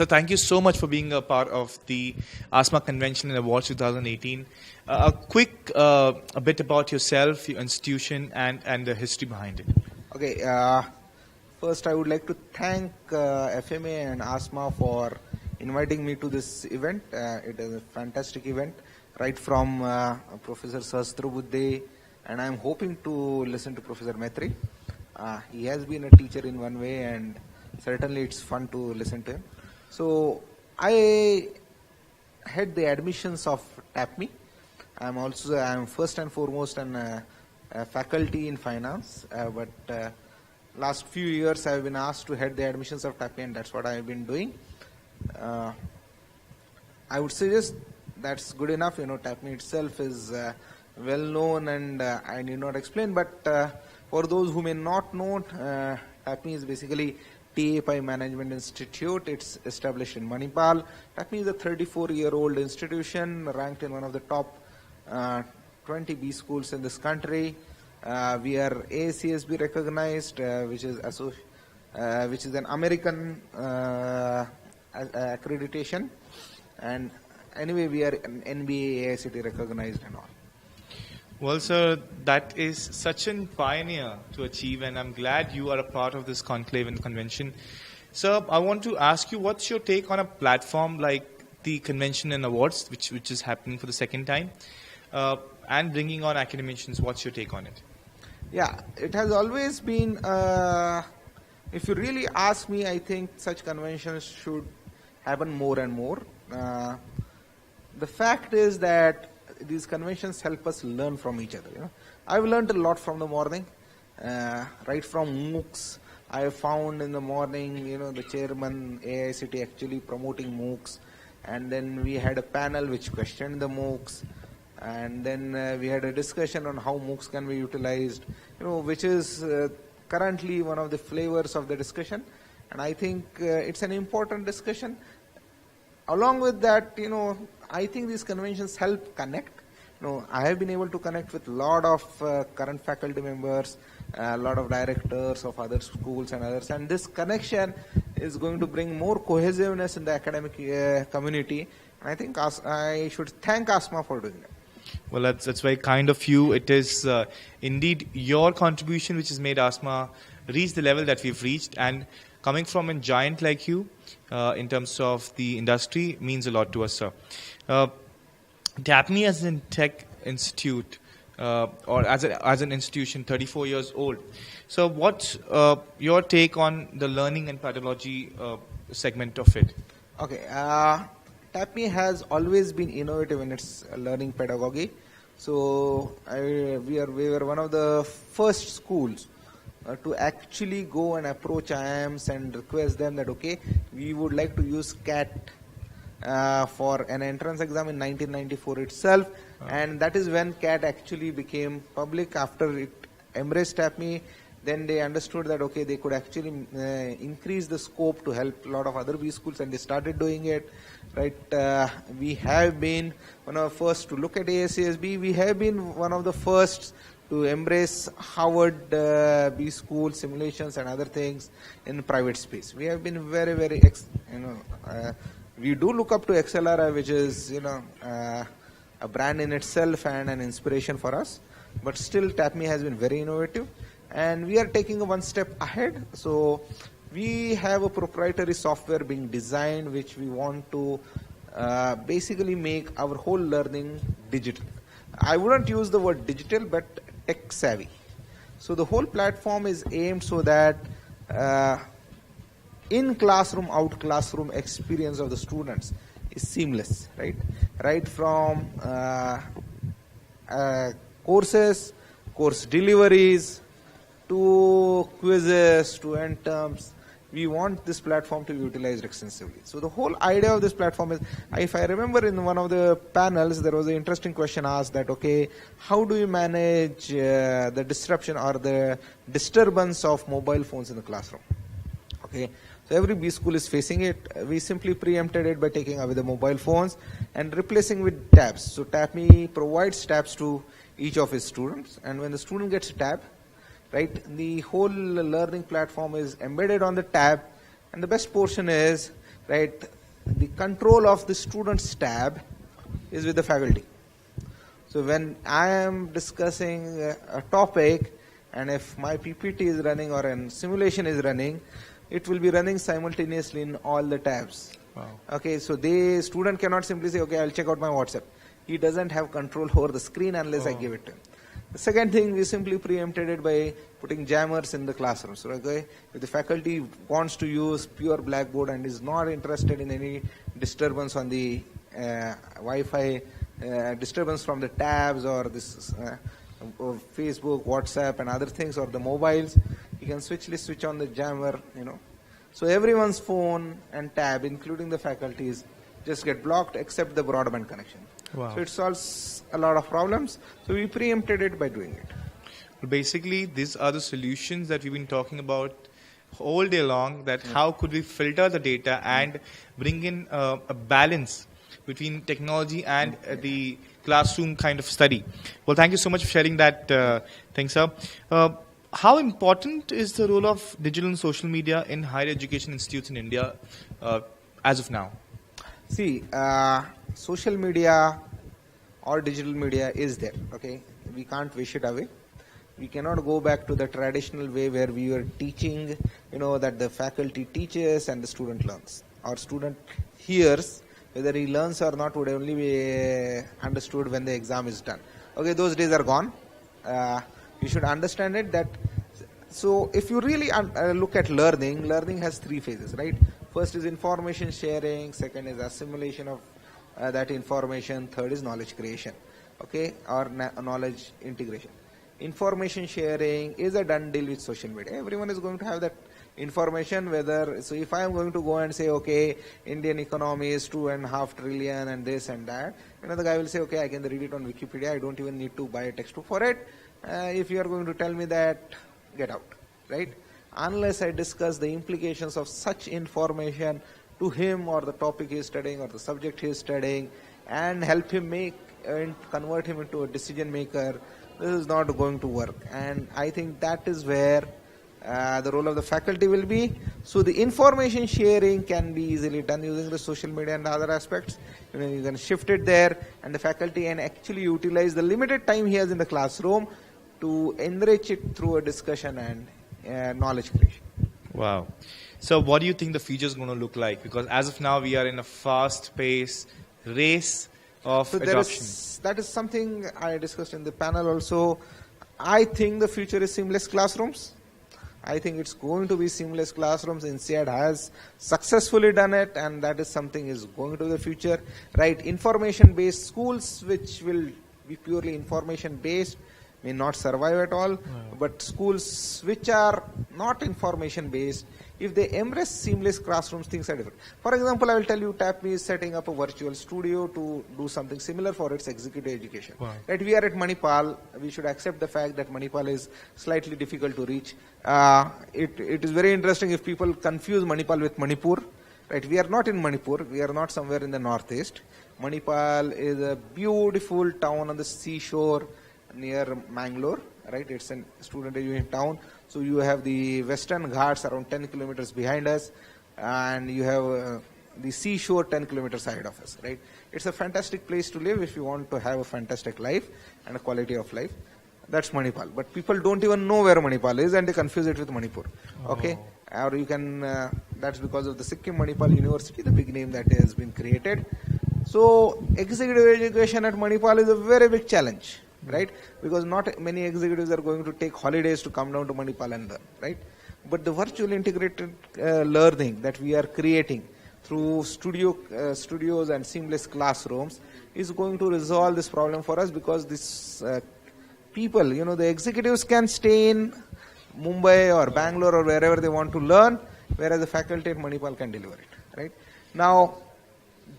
So thank you so much for being a part of the ASMA Convention and Awards 2018. A quick a bit about yourself, your institution, and the history behind it. Okay, first I would like to thank FMA and ASMA for inviting me to this event. It is a fantastic event, right from Professor Sahasrabuddhe, and I am hoping to listen to Professor Maitri. He has been a teacher in one way, and certainly it's fun to listen to him. So I head the admissions of TAPMI. I'm first and foremost a faculty in finance, but last few years I've been asked to head the admissions of TAPMI, and that's what I've been doing. I would suggest that's good enough. TAPMI itself is well known, and I need not explain. But for those who may not know, TAPMI is basically Pai Management Institute. It's established in Manipal. TAPMI is a 34-year-old institution ranked in one of the top 20 B schools in this country. We are ACSB recognized, which is an American accreditation, and anyway we are NBA, AICTE recognized and all. Well, sir, that is such a pioneer to achieve, and I'm glad you are a part of this conclave and convention. Sir, I want to ask you, what's your take on a platform like the convention and awards, which is happening for the second time, and bringing on academicians? What's your take on it? Yeah, it has always been, if you really ask me, I think such conventions should happen more and more. The fact is that these conventions help us learn from each other. I've learned a lot from the morning, right from MOOCs. I found in the morning, the chairman AICTE actually promoting MOOCs, and then we had a panel which questioned the MOOCs, and then we had a discussion on how MOOCs can be utilized, which is currently one of the flavors of the discussion, and I think it's an important discussion. Along with that, I think these conventions help connect. I have been able to connect with a lot of current faculty members, a lot of directors of other schools and others, and this connection is going to bring more cohesiveness in the academic community. And I think I should thank ASMA for doing that. Well, that's very kind of you. It is indeed your contribution which has made ASMA reach the level that we've reached, and coming from a giant like you in terms of the industry means a lot to us, sir. TAPMI as a tech institute or as an institution, 34 years old. So what's your take on the learning and pedagogy segment of it? Okay, TAPMI has always been innovative in its learning pedagogy. So we were one of the first schools to actually go and approach IIMs and request them that, okay, we would like to use CAT for an entrance exam in 1994 itself, and that is when CAT actually became public. After it embraced TAPMI, then they understood that, okay, they could actually increase the scope to help a lot of other B schools, and they started doing it. Right, we have been one of the first to look at ASCSB. We have been one of the first to embrace Harvard B school simulations and other things in private space. We have been very, very, we do look up to XLR, which is, a brand in itself and an inspiration for us. But still, TAPMI has been very innovative, and we are taking one step ahead. So we have a proprietary software being designed, which we want to basically make our whole learning digital. I wouldn't use the word digital, but tech savvy. So the whole platform is aimed so that in classroom, out classroom experience of the students is seamless, right? Right from courses, course deliveries, to quizzes, to end terms. We want this platform to be utilized extensively. So the whole idea of this platform is, if I remember in one of the panels, there was an interesting question asked that, okay, how do you manage the disruption or the disturbance of mobile phones in the classroom? Okay, so every B school is facing it. We simply preempted it by taking away the mobile phones and replacing with tabs. So TAPMI provides tabs to each of its students, and when the student gets a tab, right, the whole learning platform is embedded on the tab, and the best portion is right? The control of the student's tab is with the faculty. So when I am discussing a topic, and if my PPT is running or a simulation is running, it will be running simultaneously in all the tabs. Wow. Okay, so the student cannot simply say, okay, I'll check out my WhatsApp. He doesn't have control over the screen unless I give it to him. The second thing, we simply preempted it by putting jammers in the classrooms. Okay, if the faculty wants to use pure blackboard and is not interested in any disturbance on the Wi-Fi, disturbance from the tabs or this Facebook, WhatsApp, and other things, or the mobiles, you can switch on the jammer. So everyone's phone and tab, including the faculties, just get blocked except the broadband connection. Wow. So it solves a lot of problems. So we preempted it by doing it. Well, basically, these are the solutions that we've been talking about all day long, that how could we filter the data and bring in a balance between technology and the classroom kind of study. Well, thank you so much for sharing that thing, sir. How important is the role of digital and social media in higher education institutes in India as of now? See, social media or digital media is there. Okay, we can't wish it away. We cannot go back to the traditional way where we were teaching, that the faculty teaches and the student learns. Our student hears, whether he learns or not would only be understood when the exam is done. Okay, those days are gone. You should understand it that. So if you really look at learning has three phases, right? First is information sharing, second is assimilation of that information, third is knowledge creation, okay, or knowledge integration. Information sharing is a done deal with social media. Everyone is going to have that information, so if I am going to go and say, okay, Indian economy is 2.5 trillion and this and that, the guy will say, okay, I can read it on Wikipedia, I don't even need to buy a textbook for it. If you are going to tell me that, get out, right? Unless I discuss the implications of such information to him or the topic he is studying or the subject he is studying and help him make and convert him into a decision maker, this is not going to work. And I think that is where the role of the faculty will be. So the information sharing can be easily done using the social media and other aspects. You can shift it there, and the faculty can actually utilize the limited time he has in the classroom to enrich it through a discussion and knowledge creation. Wow. So what do you think the future is going to look like? Because as of now, we are in a fast-paced race of adoption. That is something I discussed in the panel also. I think the future is seamless classrooms. I think it's going to be seamless classrooms. INSEAD has successfully done it, and that is something is going to the future. Right? Information-based schools, which will be purely information-based, may not survive at all. But schools which are not information-based, if they embrace seamless classrooms, things are different. For example, I will tell you, TAPMI is setting up a virtual studio to do something similar for its executive education. Wow. Right? We are at Manipal. We should accept the fact that Manipal is slightly difficult to reach. It is very interesting if people confuse Manipal with Manipur. Right? We are not in Manipur. We are not somewhere in the northeast. Manipal is a beautiful town on the seashore near Mangalore. Right? It's a student education town. So you have the Western Ghats around 10 kilometers behind us, and you have the seashore 10 kilometers ahead of us. Right? It's a fantastic place to live if you want to have a fantastic life and a quality of life. That's Manipal. But people don't even know where Manipal is, and they confuse it with Manipur. Okay? Or you can, that's because of the Sikkim Manipal University, the big name that has been created. So executive education at Manipal is a very big challenge. Right? Because not many executives are going to take holidays to come down to Manipal and learn. Right? But the virtual integrated learning that we are creating through studios and seamless classrooms is going to resolve this problem for us, because this people, the executives can stay in Mumbai or Bangalore or wherever they want to learn, whereas the faculty at Manipal can deliver it. Right? Now,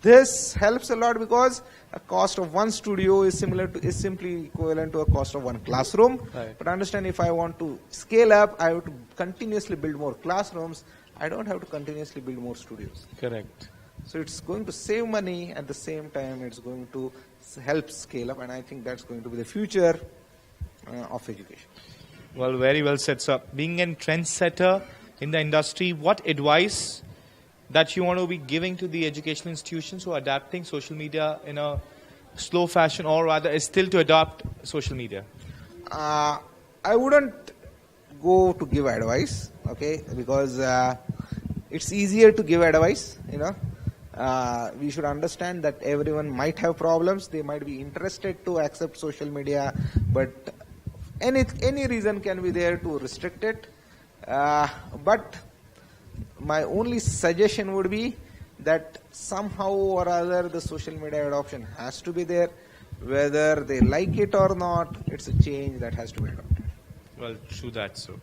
this helps a lot because a cost of one studio is simply equivalent to a cost of one classroom. Right. But understand, if I want to scale up, I have to continuously build more classrooms. I don't have to continuously build more studios. Correct. So it's going to save money, at the same time it's going to help scale up, and I think that's going to be the future of education. Well, very well said, sir. Being a trendsetter in the industry, what advice that you want to be giving to the educational institutions who are adapting social media in a slow fashion, or rather is still to adopt social media? I wouldn't go to give advice, okay, because it's easier to give advice, we should understand that everyone might have problems. They might be interested to accept social media, but any reason can be there to restrict it. But my only suggestion would be that somehow or other the social media adoption has to be there. Whether they like it or not, it's a change that has to be adopted. Well, true that so.